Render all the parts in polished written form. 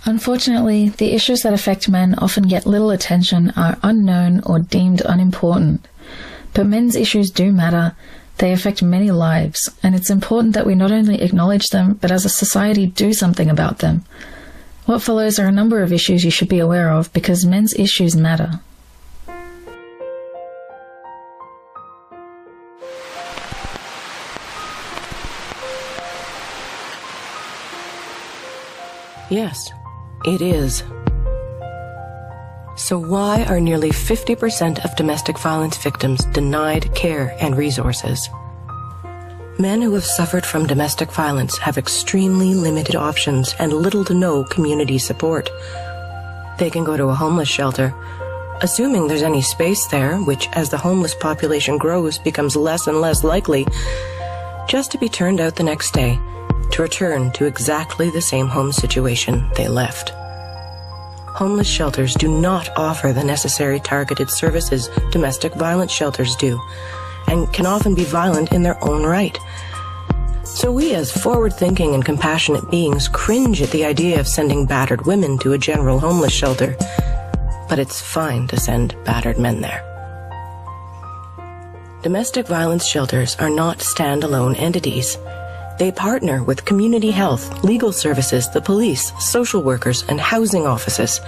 Unfortunately, the issues that affect men often get little attention, are unknown or deemed unimportant. But men's issues do matter. They affect many lives, and it's important that we not only acknowledge them, but as a society do something about them. What follows are a number of issues you should be aware of because men's issues matter. Yes, it is. So why are nearly 50% of domestic violence victims denied care and resources? Men who have suffered from domestic violence have extremely limited options and little to no community support. They can go to a homeless shelter, assuming there's any space there, which as the homeless population grows becomes less and less likely, just to be turned out the next day to return to exactly the same home situation they left. Homeless shelters do not offer the necessary targeted services domestic violence shelters do, and can often be violent in their own right. So we as forward-thinking and compassionate beings cringe at the idea of sending battered women to a general homeless shelter, but it's fine to send battered men there. Domestic violence shelters are not standalone entities. They partner with community health, legal services, the police, social workers, and housing offices.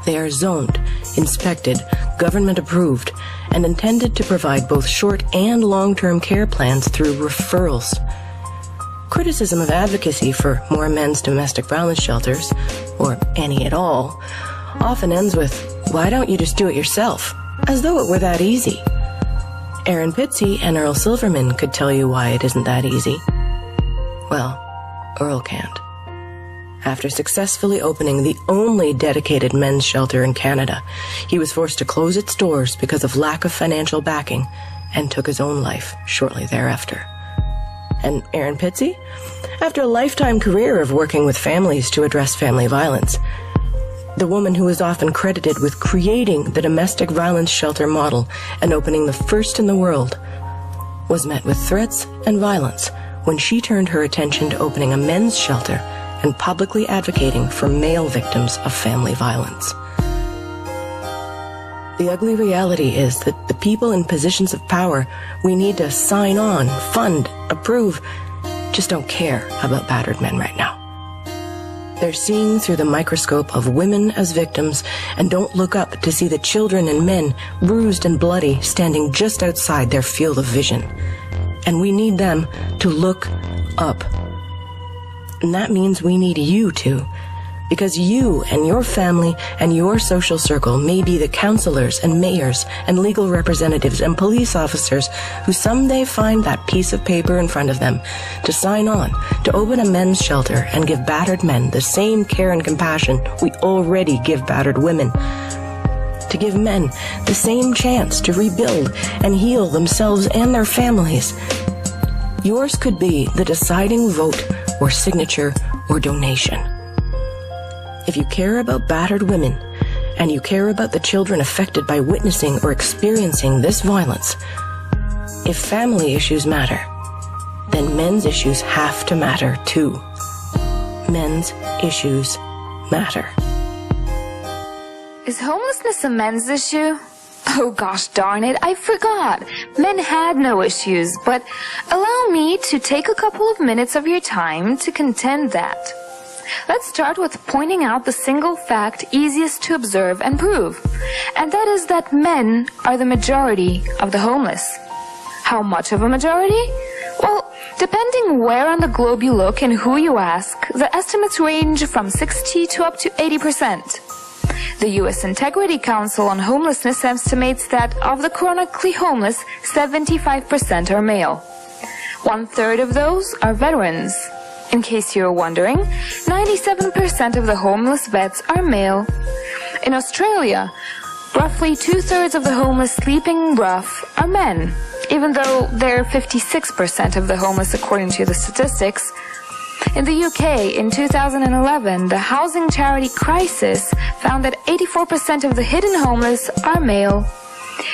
They are zoned, inspected, government approved, and intended to provide both short and long-term care plans through referrals. Criticism of advocacy for more men's domestic violence shelters, or any at all, often ends with, "Why don't you just do it yourself?" As though it were that easy. Aaron Pitsey and Earl Silverman could tell you why it isn't that easy. Well, Earl can't. After successfully opening the only dedicated men's shelter in Canada, he was forced to close its doors because of lack of financial backing and took his own life shortly thereafter. And Aaron Pitsey? After a lifetime career of working with families to address family violence, the woman who is often credited with creating the domestic violence shelter model and opening the first in the world, was met with threats and violence when she turned her attention to opening a men's shelter and publicly advocating for male victims of family violence. The ugly reality is that the people in positions of power we need to sign on, fund, approve, just don't care about battered men right now. They're seeing through the microscope of women as victims and don't look up to see the children and men, bruised and bloody, standing just outside their field of vision. And we need them to look up. And that means we need you to, because you and your family and your social circle may be the counselors and mayors and legal representatives and police officers who someday find that piece of paper in front of them to sign on to open a men's shelter and give battered men the same care and compassion we already give battered women. To give men the same chance to rebuild and heal themselves and their families. Yours could be the deciding vote or signature or donation. If you care about battered women and you care about the children affected by witnessing or experiencing this violence, if family issues matter, then men's issues have to matter too. Men's issues matter. Is homelessness a men's issue? Oh gosh darn it, I forgot. Men had no issues, but allow me to take a couple of minutes of your time to contend that. Let's start with pointing out the single fact easiest to observe and prove, and that is that men are the majority of the homeless. How much of a majority? Well, depending where on the globe you look and who you ask, the estimates range from 60 to up to 80%. The U.S. Integrity Council on Homelessness estimates that of the chronically homeless, 75% are male. 1/3 of those are veterans. In case you're wondering, 97% of the homeless vets are male. In Australia, roughly 2/3 of the homeless sleeping rough are men, even though they're 56% of the homeless according to the statistics. In the UK, in 2011, the housing charity Crisis found that 84% of the hidden homeless are male.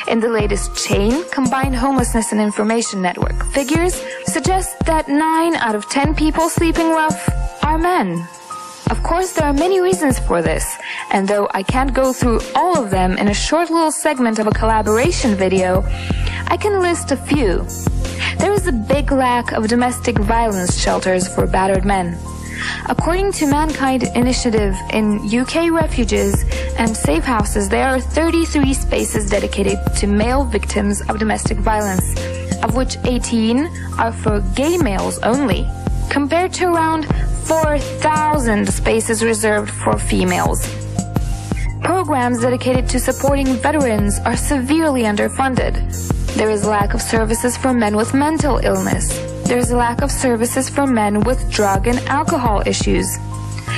In the latest Chain Combined Homelessness and Information Network, figures suggest that 9 out of 10 people sleeping rough are men. Of course, there are many reasons for this, and though I can't go through all of them in a short little segment of a collaboration video, I can list a few. There is a big lack of domestic violence shelters for battered men. According to Mankind Initiative, in UK refuges and safe houses, there are 33 spaces dedicated to male victims of domestic violence, of which 18 are for gay males only, compared to around 4,000 spaces reserved for females. Programs dedicated to supporting veterans are severely underfunded. There is a lack of services for men with mental illness. There is a lack of services for men with drug and alcohol issues.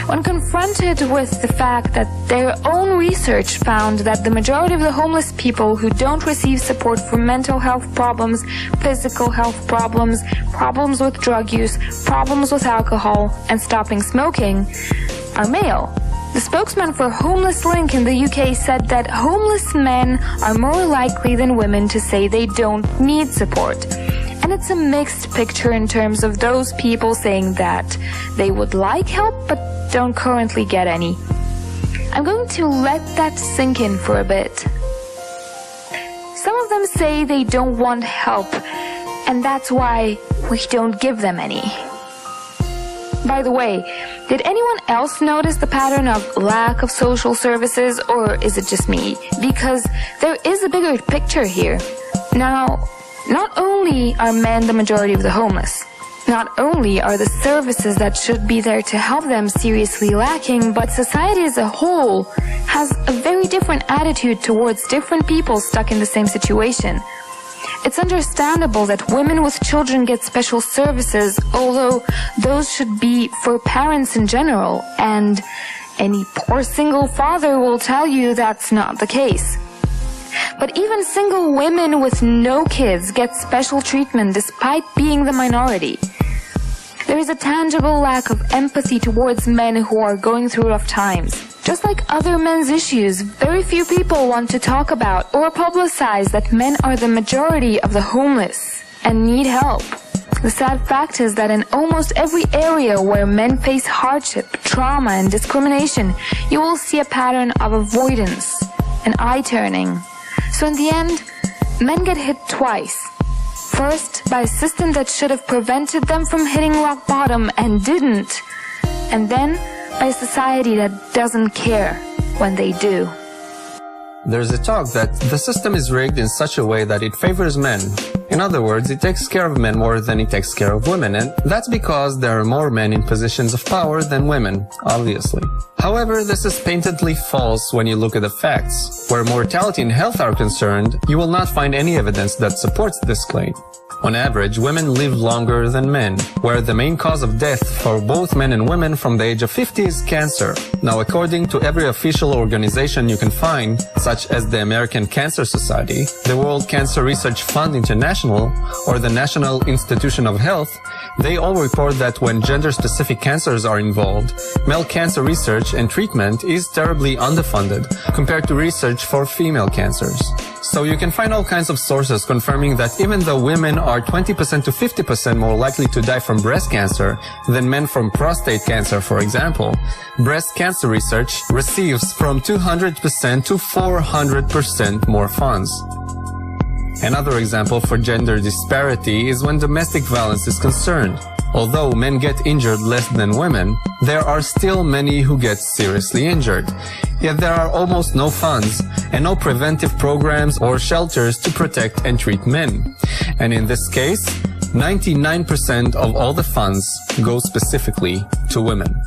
When confronted with the fact that their own research found that the majority of the homeless people who don't receive support for mental health problems, physical health problems, problems with drug use, problems with alcohol, and stopping smoking, are male. The spokesman for Homeless Link in the UK said that homeless men are more likely than women to say they don't need support. And it's a mixed picture in terms of those people saying that they would like help but don't currently get any. I'm going to let that sink in for a bit. Some of them say they don't want help, and that's why we don't give them any. By the way, did anyone else notice the pattern of lack of social services, or is it just me? Because there is a bigger picture here. Now, not only are men the majority of the homeless, not only are the services that should be there to help them seriously lacking, but society as a whole has a very different attitude towards different people stuck in the same situation. It's understandable that women with children get special services, although those should be for parents in general, and any poor single father will tell you that's not the case. But even single women with no kids get special treatment despite being the minority. There is a tangible lack of empathy towards men who are going through rough times. Just like other men's issues, very few people want to talk about or publicize that men are the majority of the homeless and need help. The sad fact is that in almost every area where men face hardship, trauma, and discrimination, you will see a pattern of avoidance and eye-turning. So in the end, men get hit twice. First, by a system that should have prevented them from hitting rock bottom and didn't. And then, by a society that doesn't care when they do. There's a talk that the system is rigged in such a way that it favors men. In other words, it takes care of men more than it takes care of women, and that's because there are more men in positions of power than women, obviously. However, this is patently false when you look at the facts. Where mortality and health are concerned, you will not find any evidence that supports this claim. On average, women live longer than men, where the main cause of death for both men and women from the age of 50 is cancer. Now, according to every official organization you can find, such as the American Cancer Society, the World Cancer Research Fund International, or the National Institution of Health, they all report that when gender-specific cancers are involved, male cancer research and treatment is terribly underfunded compared to research for female cancers. So you can find all kinds of sources confirming that even though women are 20% to 50% more likely to die from breast cancer than men from prostate cancer, for example, breast cancer research receives from 200% to 400% more funds. Another example for gender disparity is when domestic violence is concerned. Although men get injured less than women, there are still many who get seriously injured. Yet there are almost no funds and no preventive programs or shelters to protect and treat men. And in this case, 99% of all the funds go specifically to women.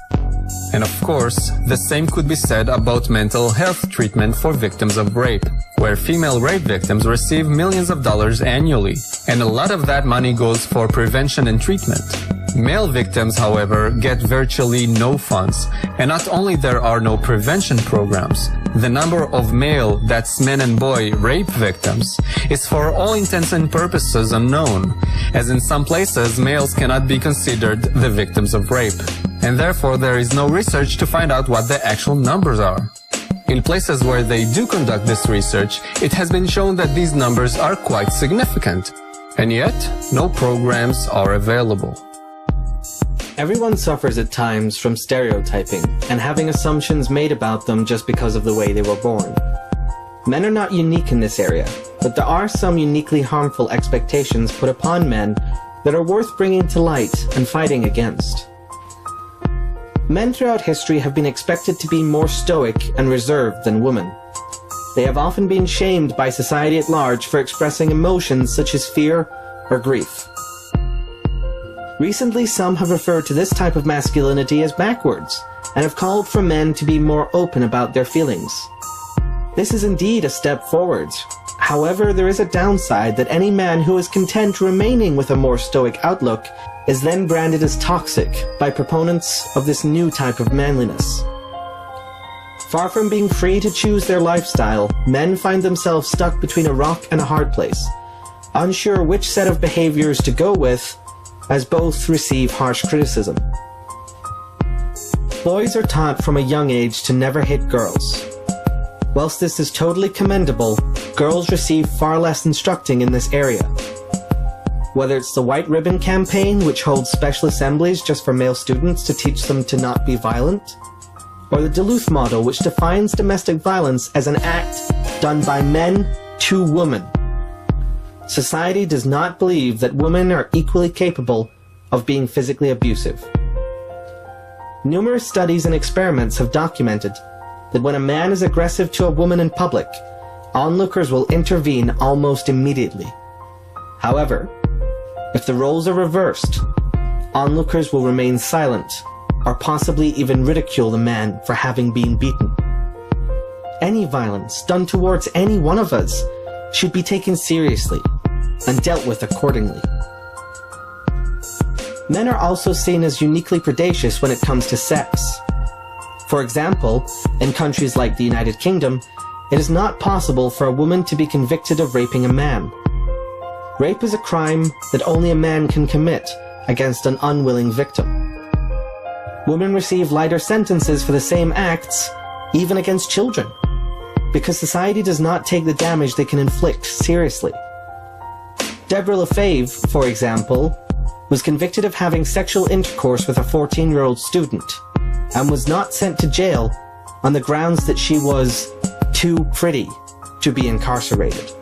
And of course, the same could be said about mental health treatment for victims of rape, where female rape victims receive millions of dollars annually, and a lot of that money goes for prevention and treatment. Male victims, however, get virtually no funds, and not only there are no prevention programs, the number of male, that's men and boy, rape victims is for all intents and purposes unknown, as in some places males cannot be considered the victims of rape, and therefore there is no research to find out what the actual numbers are. In places where they do conduct this research, it has been shown that these numbers are quite significant, and yet no programs are available. Everyone suffers at times from stereotyping and having assumptions made about them just because of the way they were born. Men are not unique in this area, but there are some uniquely harmful expectations put upon men that are worth bringing to light and fighting against. Men throughout history have been expected to be more stoic and reserved than women. They have often been shamed by society at large for expressing emotions such as fear or grief. Recently, some have referred to this type of masculinity as backwards, and have called for men to be more open about their feelings. This is indeed a step forward. However, there is a downside that any man who is content remaining with a more stoic outlook is then branded as toxic by proponents of this new type of manliness. Far from being free to choose their lifestyle, men find themselves stuck between a rock and a hard place, unsure which set of behaviors to go with, as both receive harsh criticism. Boys are taught from a young age to never hit girls. Whilst this is totally commendable, girls receive far less instructing in this area. Whether it's the White Ribbon campaign, which holds special assemblies just for male students to teach them to not be violent, or the Duluth model, which defines domestic violence as an act done by men to women. Society does not believe that women are equally capable of being physically abusive. Numerous studies and experiments have documented that when a man is aggressive to a woman in public, onlookers will intervene almost immediately. However, if the roles are reversed, onlookers will remain silent or possibly even ridicule the man for having been beaten. Any violence done towards any one of us should be taken seriously and dealt with accordingly. Men are also seen as uniquely predacious when it comes to sex. For example, in countries like the United Kingdom, it is not possible for a woman to be convicted of raping a man. Rape is a crime that only a man can commit against an unwilling victim. Women receive lighter sentences for the same acts, even against children, because society does not take the damage they can inflict seriously. Deborah LaFave, for example, was convicted of having sexual intercourse with a 14-year-old student and was not sent to jail on the grounds that she was too pretty to be incarcerated.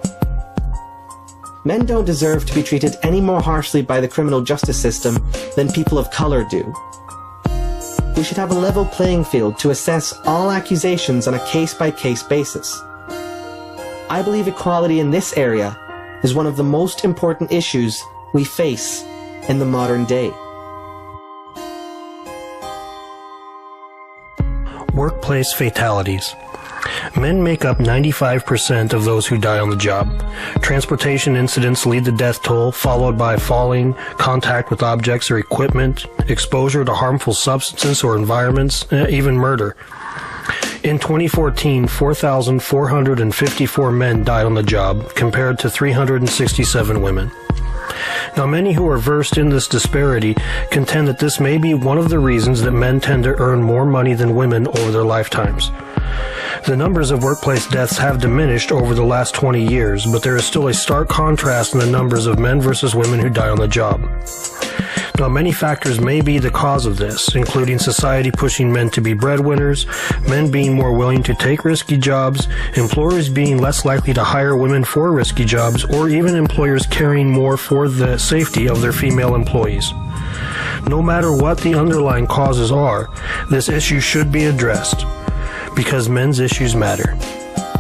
Men don't deserve to be treated any more harshly by the criminal justice system than people of color do. We should have a level playing field to assess all accusations on a case-by-case basis. I believe equality in this area is one of the most important issues we face in the modern day. Workplace fatalities. Men make up 95% of those who die on the job. Transportation incidents lead the death toll, followed by falling, contact with objects or equipment, exposure to harmful substances or environments, even murder. In 2014, 4,454 men died on the job, compared to 367 women. Now, many who are versed in this disparity contend that this may be one of the reasons that men tend to earn more money than women over their lifetimes. The numbers of workplace deaths have diminished over the last 20 years, but there is still a stark contrast in the numbers of men versus women who die on the job. Now, many factors may be the cause of this, including society pushing men to be breadwinners, men being more willing to take risky jobs, employers being less likely to hire women for risky jobs, or even employers caring more for the safety of their female employees. No matter what the underlying causes are, this issue should be addressed, because men's issues matter.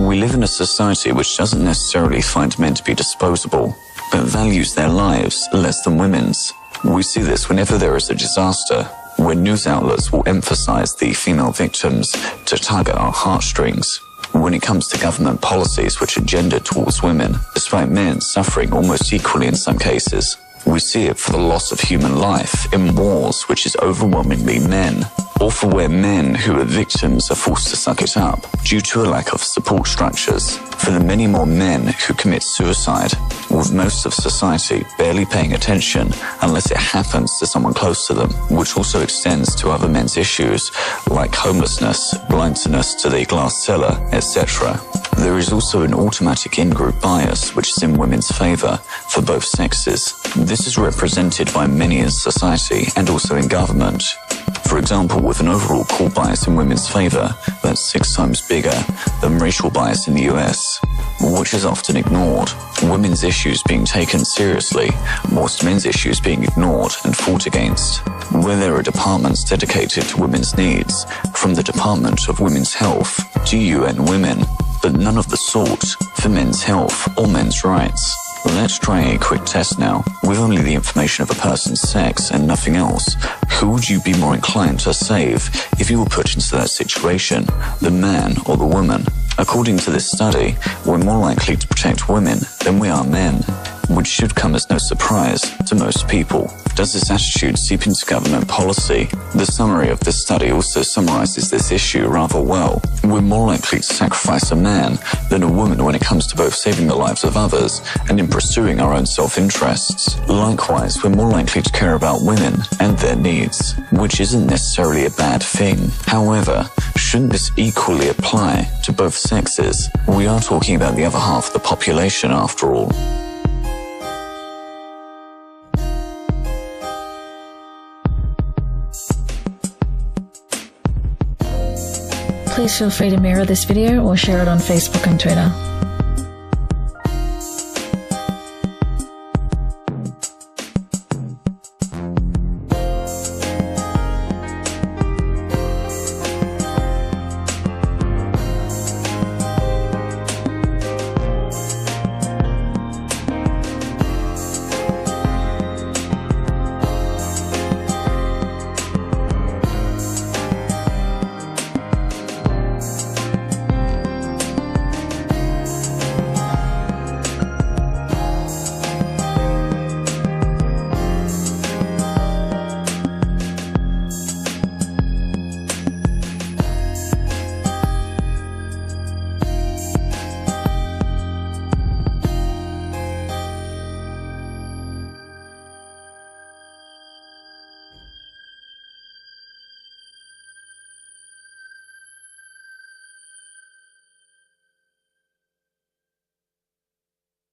We live in a society which doesn't necessarily find men to be disposable, but values their lives less than women's. We see this whenever there is a disaster, when news outlets will emphasize the female victims to target our heartstrings. When it comes to government policies which are gendered towards women, despite men suffering almost equally in some cases. We see it for the loss of human life in wars which is overwhelmingly men, or for where men who are victims are forced to suck it up due to a lack of support structures, for the many more men who commit suicide, with most of society barely paying attention unless it happens to someone close to them, which also extends to other men's issues like homelessness, blindness to the glass cellar, etc. There is also an automatic in-group bias which is in women's favour for both sexes. This is represented by many in society and also in government. For example, with an overall core bias in women's favour that's 6 times bigger than racial bias in the US, which is often ignored. Women's issues being taken seriously, whilst men's issues being ignored and fought against. Where there are departments dedicated to women's needs, from the Department of Women's Health to UN Women, but none of the sort for men's health or men's rights. Let's try a quick test now. With only the information of a person's sex and nothing else, who would you be more inclined to save if you were put into that situation, the man or the woman? According to this study, we're more likely to protect women than we are men, which should come as no surprise to most people. Does this attitude seep into government policy? The summary of this study also summarizes this issue rather well. We're more likely to sacrifice a man than a woman when it comes to both saving the lives of others and in pursuing our own self-interests. Likewise, we're more likely to care about women and their needs, which isn't necessarily a bad thing. However, shouldn't this equally apply to both sexes? We are talking about the other half of the population after all. Please feel free to mirror this video or share it on Facebook and Twitter.